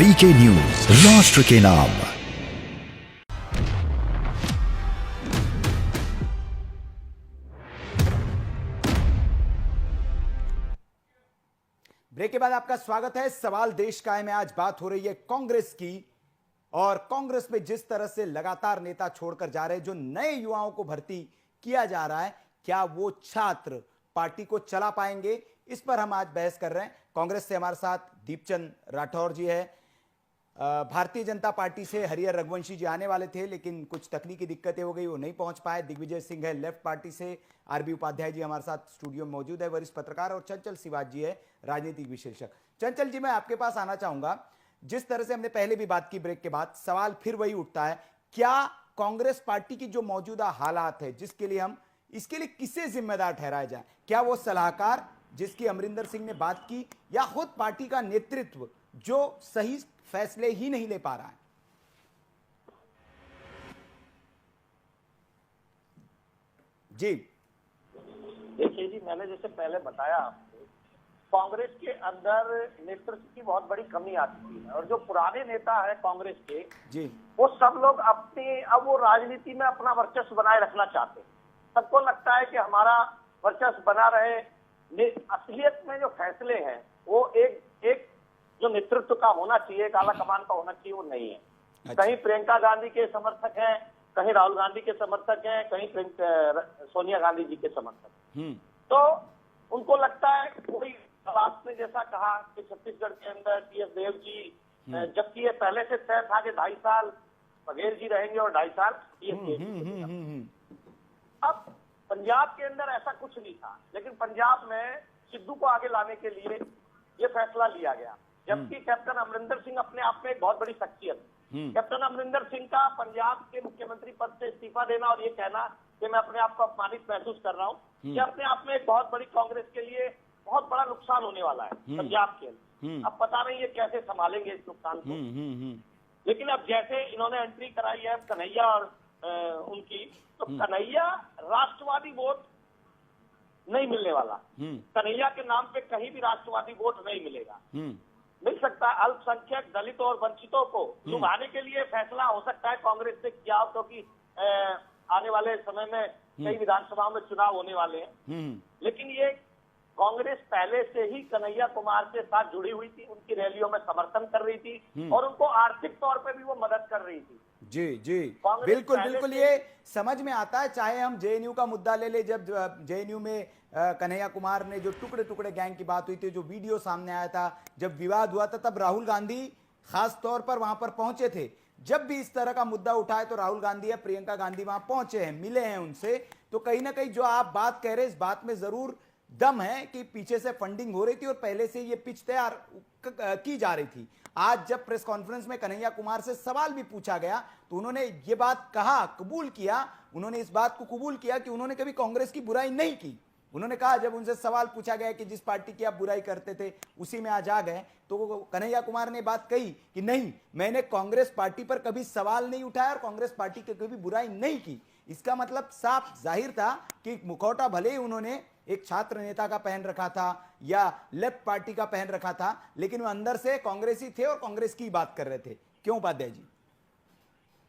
VK news, राष्ट्र के नाम। ब्रेक के बाद आपका स्वागत है। सवाल देश का है में आज बात हो रही है कांग्रेस की, और कांग्रेस में जिस तरह से लगातार नेता छोड़कर जा रहे हैं, जो नए युवाओं को भर्ती किया जा रहा है, क्या वो छात्र पार्टी को चला पाएंगे? इस पर हम आज बहस कर रहे हैं। कांग्रेस से हमारे साथ दीपचंद राठौर जी है, भारतीय जनता पार्टी से हरिहर रघुवंशी जी आने वाले थे लेकिन कुछ तकनीकी दिक्कतें हो गई, वो नहीं पहुंच पाए। दिग्विजय सिंह है लेफ्ट पार्टी से, आरबी उपाध्याय जी हमारे साथ स्टूडियो में मौजूद है, वरिष्ठ पत्रकार, और चंचल शिवाज जी है, राजनीतिक विश्लेषक। चंचल जी, मैं आपके पास आना चाहूंगा। जिस तरह से हमने पहले भी बात की ब्रेक के बाद, सवाल फिर वही उठता है, क्या कांग्रेस पार्टी की जो मौजूदा हालात है, जिसके लिए हम इसके लिए किसे जिम्मेदार ठहराया जाए? क्या वो सलाहकार जिसकी अमरिंदर सिंह ने बात की, या खुद पार्टी का नेतृत्व जो सही फैसले ही नहीं ले पा रहा है? जी देखिए जी, मैंने जैसे पहले बताया आपको, कांग्रेस के अंदर नेतृत्व की बहुत बड़ी कमी आ चुकी है, और जो पुराने नेता है कांग्रेस के जी, वो सब लोग अब वो राजनीति में अपना वर्चस्व बनाए रखना चाहते हैं। सबको लगता है कि हमारा वर्चस्व बना रहे। असलियत में जो फैसले हैं वो एक जो नेतृत्व का होना चाहिए, एक आला कमान का होना चाहिए, वो नहीं है। अच्छा। कहीं प्रियंका गांधी के समर्थक हैं, कहीं राहुल गांधी के समर्थक हैं, कहीं सोनिया गांधी जी के समर्थक। तो उनको लगता है कोई, आपने जैसा कहा कि छत्तीसगढ़ के अंदर टी एस देव जी, जबकि ये पहले से तय था कि 2.5 साल बघेल जी रहेंगे और 2.5 साल टी एस देव जी। अब पंजाब के अंदर ऐसा कुछ नहीं था, लेकिन पंजाब में सिद्धू को आगे लाने के लिए ये फैसला लिया गया, जबकि कैप्टन अमरिंदर सिंह अपने आप में एक बहुत बड़ी शख्सियत है। कैप्टन अमरिंदर सिंह का पंजाब के मुख्यमंत्री पद से इस्तीफा देना और ये कहना कि मैं अपने आप को अपमानित महसूस कर रहा हूँ, ये अपने आप में एक बहुत बड़ी कांग्रेस के लिए बहुत बड़ा नुकसान होने वाला है पंजाब के लिए। अब पता नहीं ये कैसे संभालेंगे इस नुकसान को। लेकिन अब जैसे इन्होंने एंट्री कराई है कन्हैया और उनकी, तो कन्हैया राष्ट्रवादी वोट नहीं मिलने वाला। कन्हैया के नाम पे कहीं भी राष्ट्रवादी वोट नहीं मिलेगा। मिल सकता है अल्पसंख्यक, दलितों और वंचितों को लुभाने के लिए फैसला हो सकता है कांग्रेस से किया हो, क्योंकि आने वाले समय में कई विधानसभाओं में चुनाव होने वाले हैं। लेकिन ये कांग्रेस पहले से ही कन्हैया कुमार के साथ जुड़ी हुई थी, उनकी रैलियों में समर्थन कर रही थी और उनको आर्थिक तौर पे भी वो मदद कर रही थी। जी जी, बिल्कुल बिल्कुल, ये समझ में आता है। चाहे हम जेएनयू का मुद्दा ले ले, जब जेएनयू में कन्हैया कुमार ने जो टुकड़े टुकड़े गैंग की बात हुई थी, जो वीडियो सामने आया था, जब विवाद हुआ था, तब राहुल गांधी खास तौर पर वहां पर पहुंचे थे। जब भी इस तरह का मुद्दा उठाए तो राहुल गांधी या प्रियंका गांधी वहां पहुंचे हैं, मिले हैं उनसे। तो कहीं ना कहीं जो आप बात कह रहे हैं, इस बात में जरूर दम है कि पीछे से फंडिंग हो रही थी और पहले से ये पिच तैयार की जा रही थी। आज जब प्रेस कॉन्फ्रेंस में कन्हैया कुमार से सवाल भी पूछा गया तो उन्होंने ये बात कहा, कबूल किया, उन्होंने इस बात को कबूल किया कि उन्होंने कभी कांग्रेस की बुराई नहीं की। उन्होंने कहा, जब उनसे सवाल पूछा गया कि जिस पार्टी की आप बुराई करते थे उसी में आज आ गए, तो कन्हैया कुमार ने बात कही कि नहीं, मैंने कांग्रेस पार्टी पर कभी सवाल नहीं उठाया और कांग्रेस पार्टी की कभी बुराई नहीं की। इसका मतलब साफ जाहिर था कि मुखौटा भले ही उन्होंने एक छात्र नेता का पहन रखा था या लेफ्ट पार्टी का पहन रखा था, लेकिन वो अंदर से कांग्रेसी थे और कांग्रेस की बात कर रहे थे। क्यों उपाध्याय जी?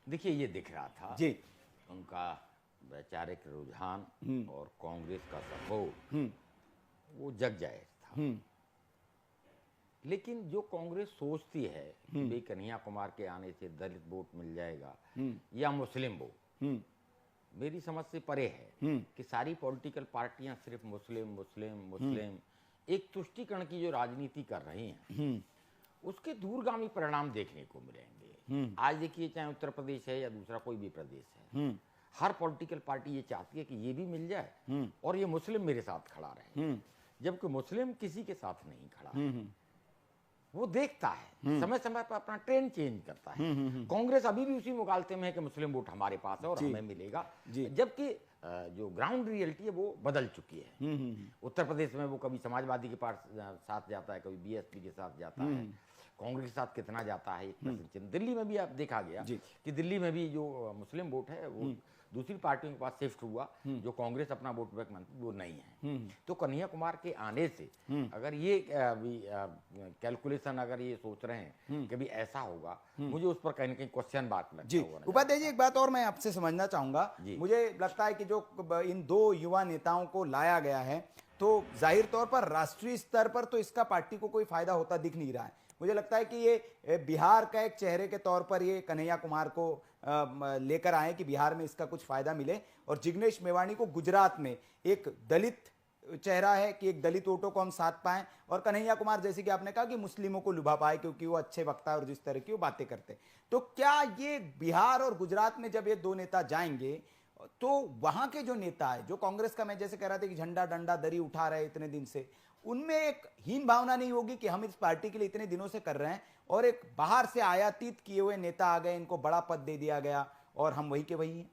देखिए, ये दिख रहा था जी, उनका वैचारिक रुझान और कांग्रेस का सपोर्ट वो जग जाहिर था। लेकिन जो कांग्रेस सोचती है कि भाई कन्हैया कुमार के आने से दलित वोट मिल जाएगा या मुस्लिम वोट, मेरी समझ से परे है कि सारी पॉलिटिकल पार्टियां सिर्फ मुस्लिम मुस्लिम मुस्लिम एक तुष्टीकरण की जो राजनीति कर रही हैं, उसके दूरगामी परिणाम देखने को मिलेंगे। आज देखिए, चाहे उत्तर प्रदेश है या दूसरा कोई भी प्रदेश है, हर पॉलिटिकल पार्टी ये चाहती है कि ये भी मिल जाए और ये मुस्लिम मेरे साथ खड़ा रहे, जबकि मुस्लिम किसी के साथ नहीं खड़ा। वो देखता है, समय समय पर अपना ट्रेंड चेंज करता है। कांग्रेस अभी भी उसी मुगालते में है कि मुस्लिम वोट हमारे पास है और हमें मिलेगा, जबकि जो ग्राउंड रियलिटी है वो बदल चुकी है। उत्तर प्रदेश में वो कभी समाजवादी के पास साथ जाता है, कभी बीएसपी के साथ जाता है, कांग्रेस के साथ कितना जाता है एक प्रश्न चिन्ह। दिल्ली में भी आप देखा गया कि दिल्ली में भी जो मुस्लिम वोट है वो दूसरी पार्टियों के पास शिफ्ट हुआ, जो कांग्रेस अपना वोट बैंक मानती वो नहीं है। तो कन्हैया कुमार के आने से अगर ये कैलकुलेशन अगर ये सोच रहे हैं कि भी ऐसा होगा, मुझे उस पर कहीं ना कहीं क्वेश्चन बात लगता जी हुआ नजर उपाध्याय जी, एक बात और मैं आपसे समझना चाहूंगा। जी। मुझे लगता है कि जो इन दो युवा नेताओं को लाया गया है, तो जाहिर तौर पर राष्ट्रीय स्तर पर तो इसका पार्टी को कोई फायदा होता दिख नहीं रहा है। मुझे लगता है कि ये बिहार का एक चेहरे के तौर पर ये कन्हैया कुमार को लेकर आए कि बिहार में इसका कुछ फायदा मिले, और जिग्नेश मेवाणी को गुजरात में एक दलित चेहरा है कि एक दलित वोटों को हम साथ पाएं, और कन्हैया कुमार जैसे कि आपने कहा कि मुस्लिमों को लुभा पाए क्योंकि वो अच्छे वक्ता है और जिस तरह की वो बातें करते। तो क्या ये बिहार और गुजरात में जब ये दो नेता जाएंगे तो वहां के जो नेता है, जो कांग्रेस का, मैं जैसे कह रहा था कि झंडा डंडा दरी उठा रहे इतने दिन से, उनमें एक हीन भावना नहीं होगी कि हम इस पार्टी के लिए इतने दिनों से कर रहे हैं और एक बाहर से आयातित किए हुए नेता आ गए, इनको बड़ा पद दे दिया गया और हम वही के वही हैं?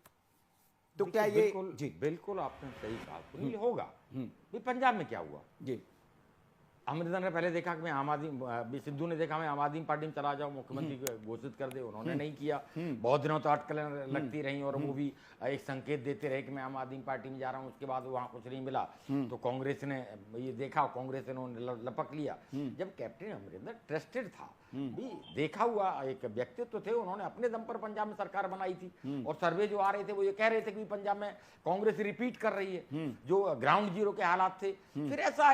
तो क्या ये बिल्कुल जी, बिल्कुल आपने सही कहा, सुनील होगा। भी पंजाब में क्या हुआ जी, अमरिंदर ने पहले देखा कि मैं आम आदमी, सिद्धू ने देखा मैं आम आदमी पार्टी में चला जाऊं, मुख्यमंत्री को घोषित कर दे, उन्होंने नहीं किया। बहुत दिनों तक अटकलें लगती रही और वो भी एक संकेत देते रहे कि मैं आम आदमी पार्टी में जा रहा हूं, उसके बाद वहां कुछ नहीं मिला। तो कांग्रेस ने ये देखा, कांग्रेस ने उन्होंने लपक लिया। जब कैप्टन अमरिंदर ट्रस्टेड था, भी देखा हुआ एक व्यक्तित्व थे, उन्होंने अपने दम पर पंजाब में सरकार बनाई थी, और सर्वे जो आ रहे थे वो ये कह रहे थे कि पंजाब में कांग्रेस रिपीट कर रही है जो ग्राउंड जीरो के हालात थे। फिर ऐसा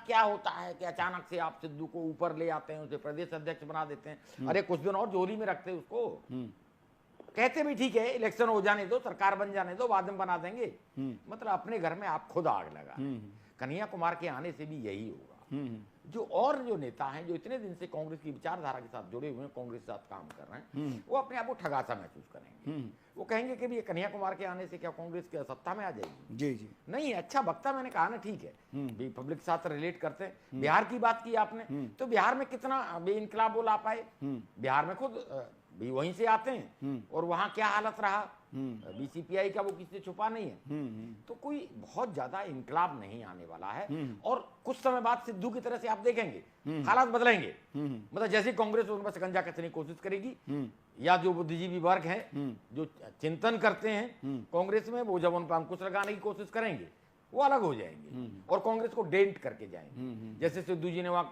क्या होता है कि अचानक से आप सिद्धू को ऊपर ले आते हैं, उसे प्रदेश अध्यक्ष बना देते हैं, अरे कुछ दिन और जोली में रखते उसको, कहते भी ठीक है इलेक्शन हो जाने दो, सरकार बन जाने दो, बाद में बना देंगे। मतलब अपने घर में आप खुद आग लगा। कन्हैया कुमार के आने से भी यही होगा। जो नेता हैं जो इतने दिन से कांग्रेस की विचारधारा के साथ जुड़े हुए हैं, कांग्रेस के साथ काम कर रहे हैं, वो अपने आप को ठगासा महसूस करेंगे। वो कहेंगे कि भी ये कन्हैया कुमार के आने से क्या कांग्रेस की सत्ता में आ जाएगी? जी जी, नहीं, अच्छा वक्ता, मैंने कहा ना, ठीक है, भी पब्लिक के साथ रिलेट करते हैं। बिहार की बात की आपने, तो बिहार में कितना बेइनकलाब बोला पाए? बिहार में खुद भी वहीं से आते हैं, और वहां क्या हालत रहा, बीसीपीआई का वो किसी से छुपा नहीं है। तो कोई बहुत ज्यादा इनकलाब नहीं आने वाला है, और कुछ समय बाद सिद्धू की तरह से आप देखेंगे हालात बदलेंगे। मतलब जैसे कांग्रेस उन पर शिकंजा कसने की कोशिश करेगी, या जो बुद्धिजीवी वर्ग है जो चिंतन करते हैं कांग्रेस में, वो जब उन पर अंकुश लगाने की कोशिश करेंगे वो अलग हो जाएंगे और कांग्रेस को डेंट करके जाएंगे। जैसे सिद्धू जी ने वहां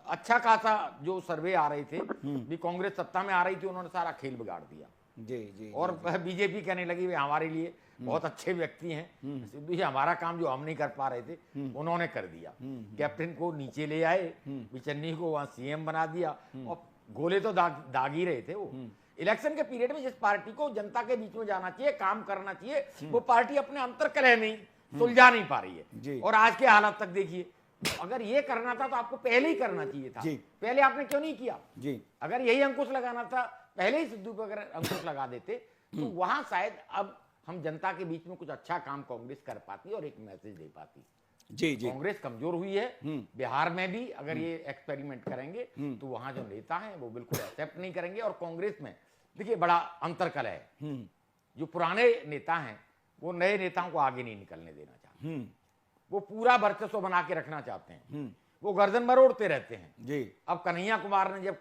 अच्छा खासा जो सर्वे आ रहे थे, भी कांग्रेस सत्ता में आ रही थी, उन्होंने सारा खेल बिगाड़ दिया। जी जी, और बीजेपी कहने लगी वे हमारे लिए बहुत अच्छे व्यक्ति हैं, सिद्धू जी हमारा काम जो हम नहीं कर पा रहे थे उन्होंने कर दिया। कैप्टन को नीचे ले आए, बिचन्नी को वहां सीएम बना दिया, और गोले तो दाग ही रहे थे वो। इलेक्शन के पीरियड में जिस पार्टी को जनता के बीच में जाना चाहिए, काम करना चाहिए, वो पार्टी अपने अंतर कलह में सुलझा नहीं पा रही है। और आज के हालात तक देखिए, अगर ये करना था तो आपको पहले ही करना चाहिए था, पहले आपने क्यों नहीं किया? जी, अगर यही अंकुश लगाना था, पहले ही सिद्धू पर अगर अंकुश लगा देते तो वहां शायद अब हम जनता के बीच में कुछ अच्छा काम कांग्रेस कर पाती और एक मैसेज दे पाती। जी जी, कांग्रेस कमजोर हुई है। बिहार में भी अगर ये एक्सपेरिमेंट करेंगे तो वहां जो नेता हैं वो बिल्कुल एक्सेप्ट नहीं करेंगे, और कांग्रेस में देखिए बड़ा अंतर कलह है। जो पुराने नेता हैं वो नए नेताओं को आगे नहीं निकलने देना चाहते, वो पूरा वर्चस्व बना के रखना चाहते हैं, वो गर्दन मरोड़ते रहते हैं। जी, अब कन्हैया कुमार ने जब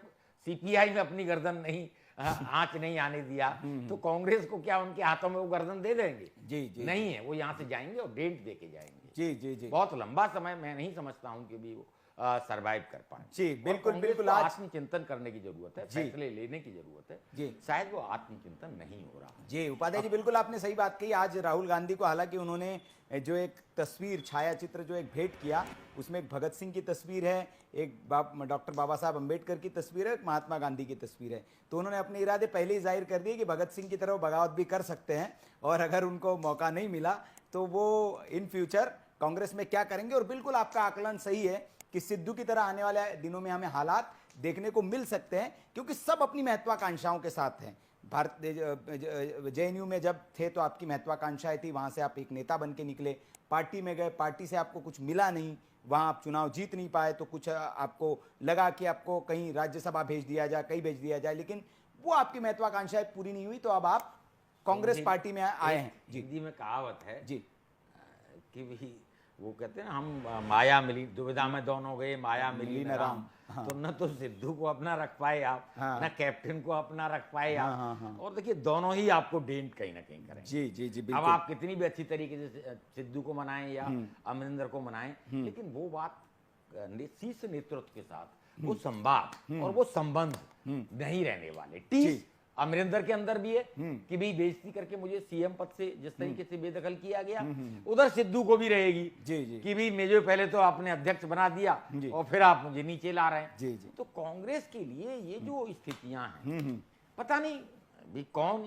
सीपीआई में अपनी गर्दन नहीं आंच नहीं आने दिया, तो कांग्रेस को क्या उनके हाथों में वो गर्दन दे देंगे? जी जी, नहीं है, वो यहाँ से जाएंगे और डेंट दे के जाएंगे। जी जी जी, बहुत लंबा समय मैं नहीं समझता हूँ कि भी वो सरवाइव कर पाए। जी बिल्कुल बिल्कुल, आत्मचिंतन करने की जरूरत है, फैसले लेने की जरूरत है। जी, शायद वो आत्मचिंतन नहीं हो रहा। जी उपाध्याय जी, बिल्कुल आपने सही बात कही। आज राहुल गांधी को हालांकि उन्होंने जो एक तस्वीर छायाचित्र जो एक भेंट किया, उसमें एक भगत सिंह की तस्वीर है, एक डॉक्टर बाबा साहब अम्बेडकर की तस्वीर है, एक महात्मा गांधी की तस्वीर है। तो उन्होंने अपने इरादे पहले ही जाहिर कर दिए कि भगत सिंह की तरह बगावत भी कर सकते हैं, और अगर उनको मौका नहीं मिला तो वो इन फ्यूचर कांग्रेस में क्या करेंगे। और बिल्कुल आपका आकलन सही है कि सिद्धू की तरह आने वाले दिनों में हमें हालात देखने को मिल सकते हैं, क्योंकि सब अपनी महत्वाकांक्षाओं के साथ हैं। भारत जेएनयू में जब थे तो आपकी महत्वाकांक्षाएं थी, वहां से आप एक नेता बन के निकले, पार्टी में गए, पार्टी से आपको कुछ मिला नहीं, वहां आप चुनाव जीत नहीं पाए, तो कुछ आपको लगा कि आपको कहीं राज्यसभा भेज दिया जाए, कहीं भेज दिया जाए, लेकिन वो आपकी महत्वाकांक्षाएं पूरी नहीं हुई, तो अब आप कांग्रेस पार्टी में आए हैं। हिंदी में कहावत है जी कि भी वो कहते हैं हम माया मिली दुविधा में दोनों गए, माया मिली न राम, तो न तो सिद्धू को अपना रख पाए आप, न कैप्टन को अपना रख पाए आप। और देखिए दोनों ही आपको डेंट कहीं ना कहीं करें। जी जी जी, अब बिल्कुल। आप कितनी भी अच्छी तरीके से सिद्धू को मनाएं या अमरिंदर को मनाएं, लेकिन वो बात शीर्ष नेतृत्व के साथ वो संवाद और वो संबंध नहीं रहने वाले। टीस अमरिंदर के अंदर भी है कि भाई बेइज्जती करके मुझे सीएम पद से जिस तरीके से बेदखल किया गया, उधर सिद्धू को भी रहेगी जी जी कि भाई मुझे पहले तो आपने अध्यक्ष बना दिया और फिर आप मुझे नीचे ला रहे हैं। जी जी। तो कांग्रेस के लिए ये जो स्थितियां हैं, पता नहीं भी कौन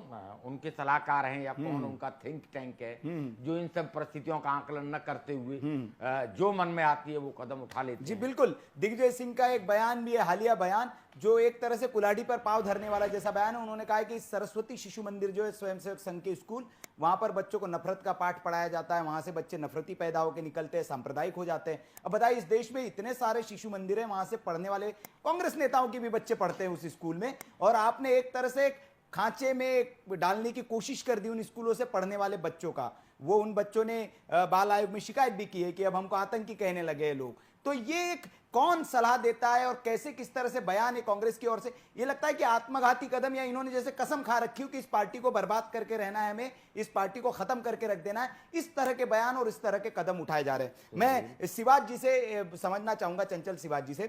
उनके सलाहकार हैं या कौन उनका थिंक टैंक है जो इन सब परिस्थितियों का आकलन न करते हुए जो मन में आती है वो कदम उठा लेते जी हैं। बिल्कुल। दिग्विजय सिंह का एक बयान भी है, हालिया बयान, जो एक तरह से कुल्हाड़ी पर पांव धरने वाला जैसा बयान है। उन्होंने कहा है कि सरस्वती शिशु मंदिर जो है स्वयंसेवक संघ के स्कूल, वहां पर बच्चों को नफरत का पाठ पढ़ाया जाता है, वहां से बच्चे नफरती पैदा होकर निकलते हैं, सांप्रदायिक हो जाते हैं। अब बताइए, इस देश में इतने सारे शिशु मंदिर हैं, वहां से पढ़ने वाले कांग्रेस नेताओं के भी बच्चे पढ़ते हैं उस स्कूल में, और आपने एक तरह से खांचे में डालने की कोशिश कर दी उन स्कूलों से पढ़ने वाले बच्चों का। वो उन बच्चों ने बाल आयोग में शिकायत भी की है कि अब हमको आतंकी कहने लगे हैं लोग। तो ये एक कौन सलाह देता है और कैसे किस तरह से बयान है कांग्रेस की ओर से? ये लगता है कि आत्मघाती कदम, या इन्होंने जैसे कसम खा रखी हो कि इस पार्टी को बर्बाद करके रहना है, हमें इस पार्टी को खत्म करके रख देना है, इस तरह के बयान और इस तरह के कदम उठाए जा रहे हैं। मैं शिवाज जी से समझना चाहूंगा, चंचल शिवाज जी से।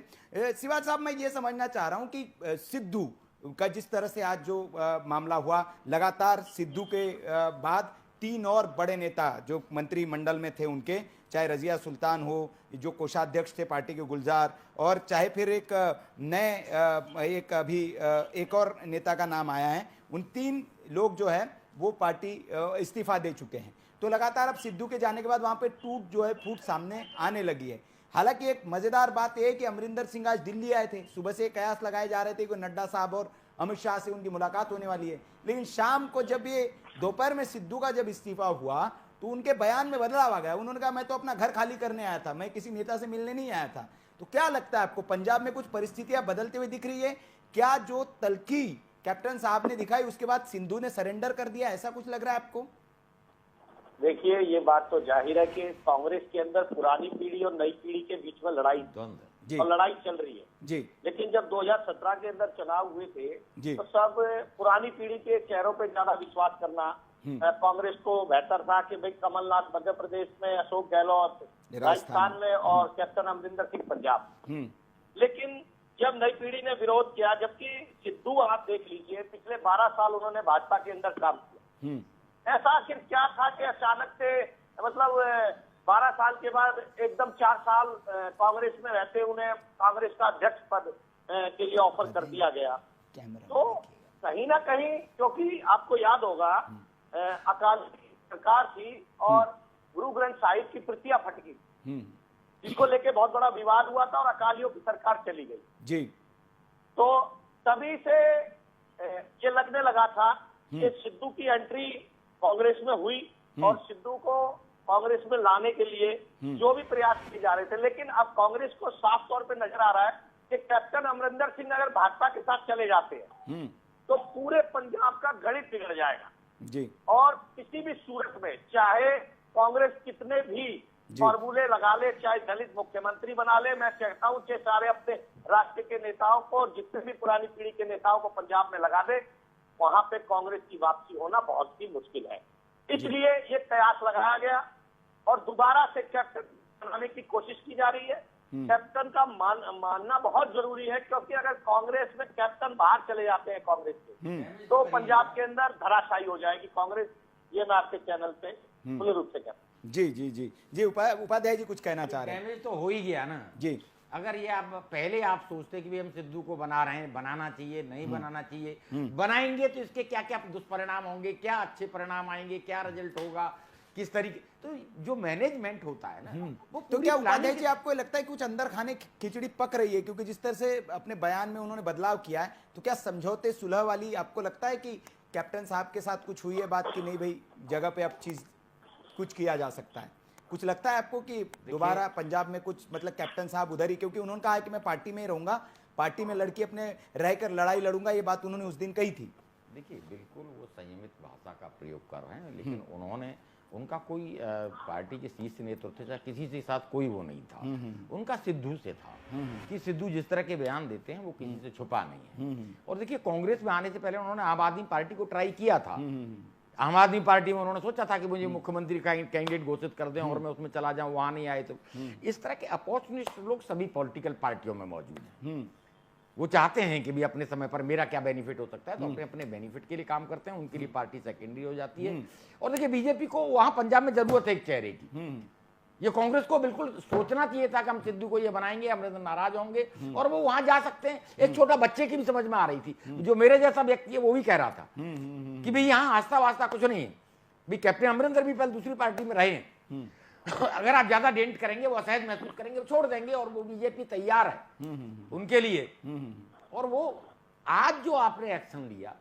शिवाज साहब, मैं ये समझना चाह रहा हूं कि सिद्धू का जिस तरह से आज जो मामला हुआ, लगातार सिद्धू के बाद 3 और बड़े नेता जो मंत्रिमंडल में थे उनके, चाहे रजिया सुल्तान हो जो कोषाध्यक्ष थे पार्टी के गुलजार, और चाहे फिर एक नए एक अभी एक और नेता का नाम आया है, उन 3 लोग जो है वो पार्टी इस्तीफा दे चुके हैं। तो लगातार अब सिद्धू के जाने के बाद वहां पे फूट सामने आने लगी है। हालांकि एक मजेदार बात यह है कि अमरिंदर सिंह आज दिल्ली आए थे, सुबह से कयास लगाए जा रहे थे कि नड्डा साहब और अमित शाह से उनकी मुलाकात होने वाली है, लेकिन शाम को जब ये दोपहर में सिद्धू का जब इस्तीफा हुआ तो उनके बयान में बदलाव आ गया। उन्होंने कहा मैं तो अपना घर खाली करने आया था, मैं किसी नेता से मिलने नहीं आया था। तो क्या लगता है आपको, पंजाब में कुछ परिस्थितियां बदलते हुए दिख रही है क्या? जो तल्खी कैप्टन साहब ने दिखाई उसके बाद सिद्धू ने सरेंडर कर दिया, ऐसा कुछ लग रहा है आपको? देखिए, ये बात तो जाहिर है कि कांग्रेस के अंदर पुरानी पीढ़ी और नई पीढ़ी के बीच में लड़ाई और लड़ाई चल रही है जी। लेकिन जब 2017 के अंदर चुनाव हुए थे तो सब पुरानी पीढ़ी के चेहरों पे ज्यादा विश्वास करना कांग्रेस को बेहतर था कि भाई कमलनाथ मध्य प्रदेश में, अशोक गहलोत राजस्थान में और कैप्टन अमरिंदर सिंह पंजाब। लेकिन जब नई पीढ़ी ने विरोध किया, जबकि सिद्धू आप देख लीजिए पिछले 12 साल उन्होंने भाजपा के अंदर काम किया, ऐसा आखिर क्या था कि अचानक से मतलब 12 साल के बाद एकदम 4 साल कांग्रेस में रहते उन्हें कांग्रेस का अध्यक्ष पद के लिए ऑफर कर दिया गया। तो कहीं ना कहीं, क्योंकि आपको याद होगा अकाल सरकार थी और गुरु ग्रंथ साहिब की प्रतियां फट गई, जिसको लेके बहुत बड़ा विवाद हुआ था और अकालियों की सरकार चली गई जी। तो तभी से ये लगने लगा था कि सिद्धू की एंट्री कांग्रेस में हुई और सिद्धू को कांग्रेस में लाने के लिए जो भी प्रयास किए जा रहे थे। लेकिन अब कांग्रेस को साफ तौर पे नजर आ रहा है कि कैप्टन अमरिंदर सिंह अगर भाजपा के साथ चले जाते हैं तो पूरे पंजाब का गणित बिगड़ जाएगा जी। और किसी भी सूरत में, चाहे कांग्रेस कितने भी फॉर्मूले लगा ले, चाहे दलित मुख्यमंत्री बना ले, मैं कहता हूं कि सारे अपने राष्ट्र के नेताओं को और जितने भी पुरानी पीढ़ी के नेताओं को पंजाब में लगा दे, वहां पे कांग्रेस की वापसी होना बहुत ही मुश्किल है। इसलिए ये कयास लगाया गया और दोबारा से कैप्टन बनाने की कोशिश की जा रही है। कैप्टन का मानना बहुत जरूरी है, क्योंकि अगर कांग्रेस में कैप्टन बाहर चले जाते हैं कांग्रेस से तो पंजाब के अंदर धराशायी हो जाएगी कांग्रेस। ये मैं आपके चैनल पे पूर्ण रूप से कहता हूं। जी जी जी जी। उपाध्याय जी कुछ कहना चाह रहे हैं? डैमेज तो हो ही गया ना जी। अगर ये आप पहले आप सोचते कि भी हम सिद्धू को बना रहे हैं, बनाना चाहिए नहीं बनाना चाहिए, बनाएंगे तो इसके क्या क्या दुष्परिणाम होंगे, क्या अच्छे परिणाम आएंगे, क्या रिजल्ट होगा, किस तरीके, तो जो मैनेजमेंट होता है ना वो तो क्या उपाध्याय जी आपको लगता है कुछ अंदर खाने खिचड़ी पक रही है? क्योंकि जिस तरह से अपने बयान में उन्होंने बदलाव किया है, तो क्या समझौते सुलह वाली आपको लगता है कि कैप्टन साहब के साथ कुछ हुई है बात की नहीं भाई जगह पे अब चीज कुछ किया जा सकता है? कुछ लगता है आपको कि दोबारा पंजाब में कुछ मतलब कैप्टन साहब उधर ही, क्योंकि उन्होंने कहा है कि मैं पार्टी में ही रहूंगा, पार्टी में लड़की अपने रहकर लड़ाई लड़ूंगा, ये बात उन्होंने उस दिन कही थी। देखिए बिल्कुल वो संयमित भाषा का प्रयोग कर रहे हैं, लेकिन उन्होंने उनका कोई पार्टी के शीर्ष नेतृत्व से किसी के साथ कोई वो नहीं था। उनका सिद्धू से था कि सिद्धू जिस तरह के बयान देते हैं वो किसी से छुपा नहीं है। और देखिए, कांग्रेस में आने से पहले उन्होंने आम आदमी पार्टी को ट्राई किया था। आम आदमी पार्टी में उन्होंने सोचा था कि मुझे मुख्यमंत्री का कैंडिडेट घोषित कर दें और मैं उसमें चला जाऊं, वहां नहीं आए। तो इस तरह के अपॉर्चुनिस्ट लोग सभी पॉलिटिकल पार्टियों में मौजूद हैं। वो चाहते हैं कि भी अपने समय पर मेरा क्या बेनिफिट हो सकता है, तो अपने अपने बेनिफिट के लिए काम करते हैं। उनके लिए पार्टी सेकेंडरी हो जाती है। और देखिए, बीजेपी को वहां पंजाब में जरूरत है एक चेहरे की। ये कांग्रेस को बिल्कुल सोचना चाहिए था कि हम सिद्धू को ये बनाएंगे, हम नाराज होंगे, और वो वहां जा सकते हैं। एक छोटा बच्चे की भी समझ में आ रही थी, जो मेरे जैसा व्यक्ति है वो भी कह रहा था कि भाई यहाँ आस्था वास्ता कुछ नहीं है। भी कैप्टन अमरिंदर भी पहले दूसरी पार्टी में रहे हैं, अगर आप ज्यादा डेंट करेंगे वो असहज महसूस करेंगे, छोड़ देंगे। और वो बीजेपी तैयार है उनके लिए। और वो आज जो आपने एक्शन लिया,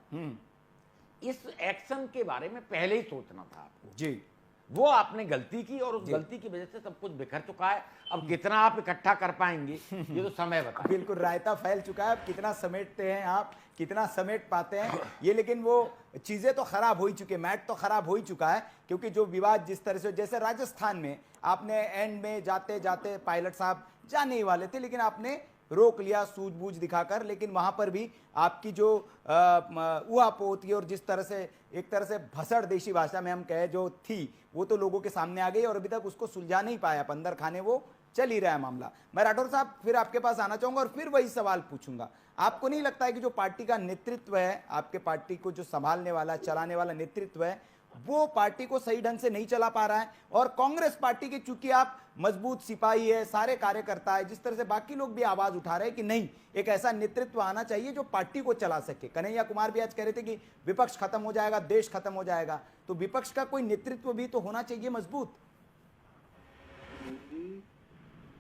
इस एक्शन के बारे में पहले ही सोचना था आपको जी। वो आपने गलती की और उस गलती की वजह से सब कुछ बिखर चुका है। अब कितना आप इकट्ठा कर पाएंगे ये तो समय बता। बिल्कुल, रायता फैल चुका है। अब कितना समेटते हैं आप, कितना समेट पाते हैं ये, लेकिन वो चीजें तो खराब हो ही चुकी है, मैट तो खराब हो ही चुका है। क्योंकि जो विवाद जिस तरह से, जैसे राजस्थान में आपने एंड में जाते जाते पायलट साहब जाने ही वाले थे, लेकिन आपने रोक लिया सूझबूझ दिखाकर। लेकिन वहां पर भी आपकी जो उहापोह थी और जिस तरह से एक तरह से भसड़ देशी भाषा में हम कहे जो थी, वो तो लोगों के सामने आ गई और अभी तक उसको सुलझा नहीं पाया। आप अंदर खाने वो चल ही रहा है मामला। मैं राठौर साहब फिर आपके पास आना चाहूंगा और फिर वही सवाल पूछूंगा। आपको नहीं लगता है कि जो पार्टी का नेतृत्व है, आपके पार्टी को जो संभालने वाला, चलाने वाला नेतृत्व है, वो पार्टी को सही ढंग से नहीं चला पा रहा है? और कांग्रेस पार्टी की, चूंकि आप मजबूत सिपाही है, सारे कार्यकर्ता है, जिस तरह से बाकी लोग भी आवाज उठा रहे हैं कि नहीं, एक ऐसा नेतृत्व आना चाहिए जो पार्टी को चला सके। कन्हैया कुमार भी आज कह रहे थे कि विपक्ष खत्म हो जाएगा, देश खत्म हो जाएगा, तो विपक्ष का कोई नेतृत्व भी तो होना चाहिए मजबूत।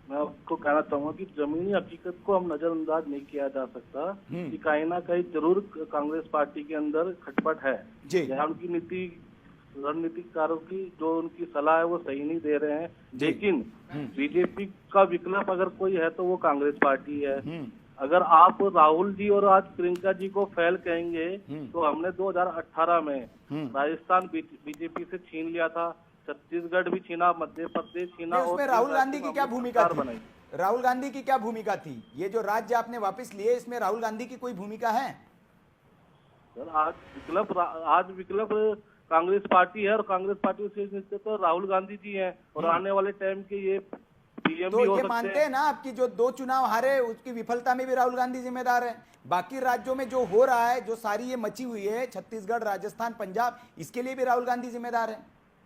मैं आपको कहना चाहूंगा कि जमीनी हकीकत को हम नजरअंदाज नहीं किया जा सकता कि कहीं ना कहीं जरूर कांग्रेस पार्टी के अंदर खटपट है। यहाँ उनकी नीति रणनीतिकारों की जो उनकी सलाह है वो सही नहीं दे रहे हैं। लेकिन बीजेपी का विकल्प अगर कोई है तो वो कांग्रेस पार्टी है। अगर आप राहुल जी और आज प्रियंका जी को फेल कहेंगे तो हमने 2018 में राजस्थान बीजेपी से छीन लिया था, छत्तीसगढ़ भी छीना, मध्य प्रदेश छीना। और राहुल गांधी की क्या भूमिका थी? राहुल गांधी की क्या भूमिका थी? ये जो राज्य आपने वापस लिए, इसमें राहुल गांधी की कोई भूमिका है? सर, आज विकल्प कांग्रेस पार्टी है और कांग्रेस पार्टी से तो राहुल गांधी जी हैं और आने वाले टाइम के ये पीएम तो भी हो ये सकते मानते हैं हैं ना आपकी जो 2 चुनाव हारे उसकी विफलता में भी राहुल गांधी जिम्मेदार है? बाकी राज्यों में जो हो रहा है, जो सारी ये मची हुई है, छत्तीसगढ़, राजस्थान, पंजाब, इसके लिए भी राहुल गांधी जिम्मेदार है?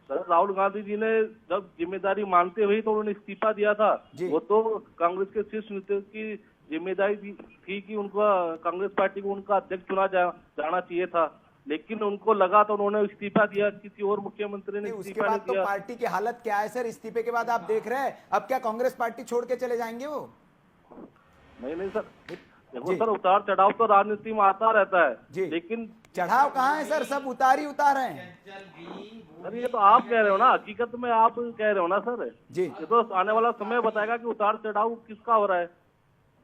सर, राहुल गांधी जी ने जब जिम्मेदारी मानते हुए तो उन्होंने इस्तीफा दिया था। वो तो कांग्रेस के शीर्ष नेतृत्व की जिम्मेदारी थी कि उनका कांग्रेस पार्टी को उनका अध्यक्ष चुना जाना चाहिए था, लेकिन उनको लगा तो उन्होंने इस्तीफा दिया। किसी और मुख्यमंत्री ने उसके बाद तो पार्टी की हालत क्या है सर? इस्तीफे के बाद आप देख रहे हैं, अब क्या कांग्रेस पार्टी छोड़ के चले जाएंगे वो? नहीं सर, देखो सर, उतार चढ़ाव तो राजनीति में आता रहता है, लेकिन चढ़ाव कहाँ है सर? सब उतार ही उतार हैं। सर, ये तो आप कह रहे हो ना, हकीकत में आप कह रहे हो ना सर जी। ये तो आने वाला समय बताएगा कि उतार चढ़ाव किसका हो रहा है।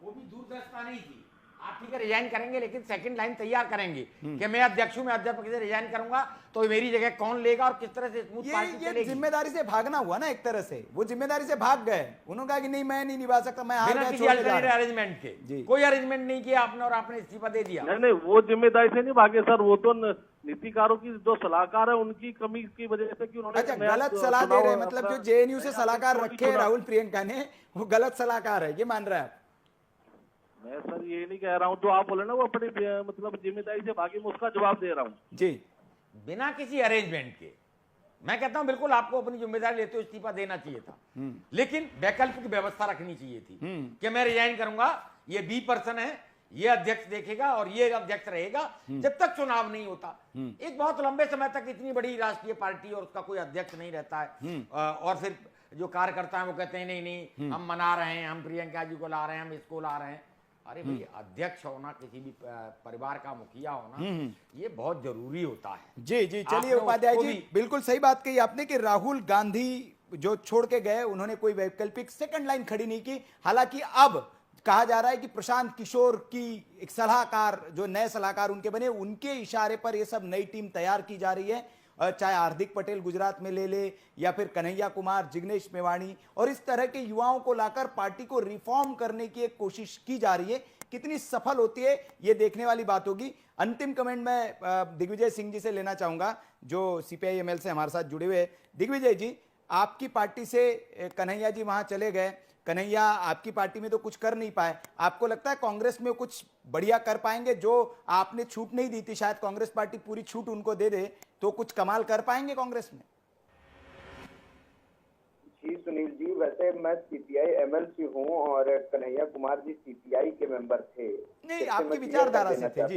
वो भी दूरदर्शिता नहीं थी। आप ठीक है रिजाइन करेंगे, लेकिन सेकंड लाइन तैयार करेंगे कि मैं अध्यक्ष हूं, मैं अध्यक्ष से रिजाइन करूंगा तो मेरी जगह कौन लेगा और किस तरह से स्मूथ पार्टी चलेगी। ये जिम्मेदारी से भागना हुआ ना, एक तरह से वो जिम्मेदारी से भाग गए। उन्होंने कहा कि नहीं, मैं नहीं निभा सकता, मैं हार गया, छोड़ जा रहा हूं। अरेंजमेंट के कोई अरेंजमेंट नहीं किया आपने और आपने इस्तीफा दे दिया। नहीं, वो जिम्मेदारी से नहीं भागे सर, वो तो नीतिकारों की जो सलाहकार है उनकी कमी की वजह से कि उन्होंने गलत सलाह दे रहे हैं। मतलब जो जेएनयू से सलाहकार रखे राहुल प्रियंका ने, वो गलत सलाहकार है, ये मान रहा है? मैं सर ये नहीं कह रहा हूँ, जो आप बोले ना वो अपनी मतलब जिम्मेदारी से भागी, मैं उसका जवाब दे रहा हूँ जी। बिना किसी अरेंजमेंट के मैं कहता हूं बिल्कुल आपको अपनी जिम्मेदारी लेते हुए इस्तीफा देना चाहिए था, लेकिन वैकल्पिक व्यवस्था रखनी चाहिए थी कि मैं रिजाइन करूंगा, ये बी पर्सन है, ये अध्यक्ष देखेगा और ये अध्यक्ष रहेगा जब तक चुनाव नहीं होता। एक बहुत लंबे समय तक इतनी बड़ी राष्ट्रीय पार्टी और उसका कोई अध्यक्ष नहीं रहता है, और फिर जो कार्यकर्ता है वो कहते हैं नहीं हम मना रहे हैं, हम प्रियंका जी को ला रहे हैं, हम इसको ला रहे हैं। अरे भाई, अध्यक्ष होना, किसी भी परिवार का मुखिया होना, ये बहुत जरूरी होता है। जी जी, चलिए उपाध्याय जी, बिल्कुल सही बात कही आपने कि राहुल गांधी जो छोड़ के गए, उन्होंने कोई वैकल्पिक सेकंड लाइन खड़ी नहीं की। हालांकि अब कहा जा रहा है कि प्रशांत किशोर की एक सलाहकार, जो नए सलाहकार उनके बने, उनके इशारे पर ये सब नई टीम तैयार की जा रही है चाहे हार्दिक पटेल गुजरात में ले ले या फिर कन्हैया कुमार, जिग्नेश मेवाणी, और इस तरह के युवाओं को लाकर पार्टी को रिफॉर्म करने की एक कोशिश की जा रही है। कितनी सफल होती है ये देखने वाली बात होगी। अंतिम कमेंट मैं दिग्विजय सिंह जी से लेना चाहूंगा जो CPI-ML से हमारे साथ जुड़े हुए हैं। दिग्विजय जी, आपकी पार्टी से कन्हैया जी वहां चले गए, कन्हैया आपकी पार्टी में तो कुछ कर नहीं पाए, आपको लगता है कांग्रेस में कुछ बढ़िया कर पाएंगे? जो आपने छूट नहीं दी थी, शायद कांग्रेस पार्टी पूरी छूट उनको दे दे तो कुछ कमाल कर पाएंगे कांग्रेस में? जी सुनील जी, वैसे मैं CPI-ML से हूँ और कन्हैया कुमार जी CPI के मेंबर थे। नहीं, आपकी विचारधारा से थे।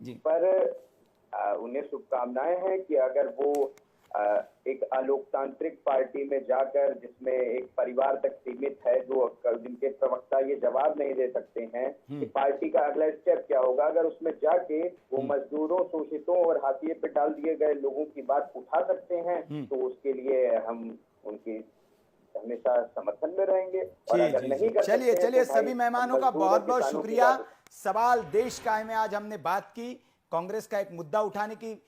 जी। पर उन्हें शुभकामनाएं हैं कि अगर वो एक अलोकतांत्रिक पार्टी में जाकर, जिसमें एक परिवार तक सीमित है, जिनके प्रवक्ता ये जवाब नहीं दे सकते हैं कि पार्टी का अगला स्टेप क्या होगा, अगर उसमें जाके वो मजदूरों, शोषितों और हाशिए पे डाल दिए गए लोगों की बात उठा सकते हैं तो उसके लिए हम उनकी हमेशा समर्थन में रहेंगे। और अगर नहीं कर सकते हैं, चलिए सभी मेहमानों का बहुत बहुत शुक्रिया। सवाल देश कायम में आज हमने बात की, कांग्रेस का एक मुद्दा उठाने की।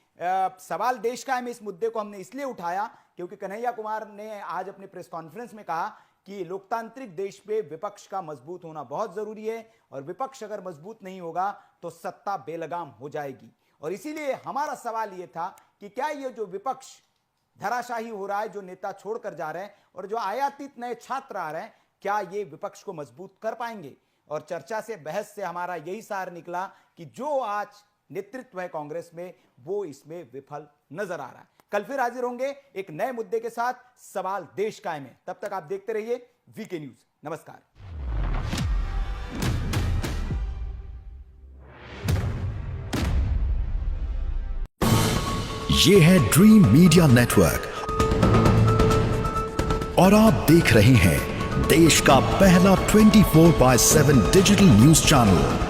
सवाल देश कायम में इस मुद्दे को हमने इसलिए उठाया क्योंकि कन्हैया कुमार ने आज अपने प्रेस कॉन्फ्रेंस में कहा कि लोकतांत्रिक देश पे विपक्ष का मजबूत होना बहुत जरूरी है और विपक्ष अगर मजबूत नहीं होगा तो सत्ता बेलगाम हो जाएगी। और इसीलिए हमारा सवाल यह था कि क्या ये जो विपक्ष धराशाही हो रहा है, जो नेता छोड़कर जा रहे हैं और जो आयातित नए छात्र आ रहे हैं, क्या ये विपक्ष को मजबूत कर पाएंगे? और चर्चा से, बहस से हमारा यही सार निकला कि जो आज नेतृत्व है कांग्रेस में वो इसमें विफल नजर आ रहा है। कल फिर हाजिर होंगे एक नए मुद्दे के साथ। सवाल देश कायम है। तब तक आप देखते रहिए वीके न्यूज। नमस्कार। ये है ड्रीम मीडिया नेटवर्क और आप देख रहे हैं देश का पहला 24/7 डिजिटल न्यूज चैनल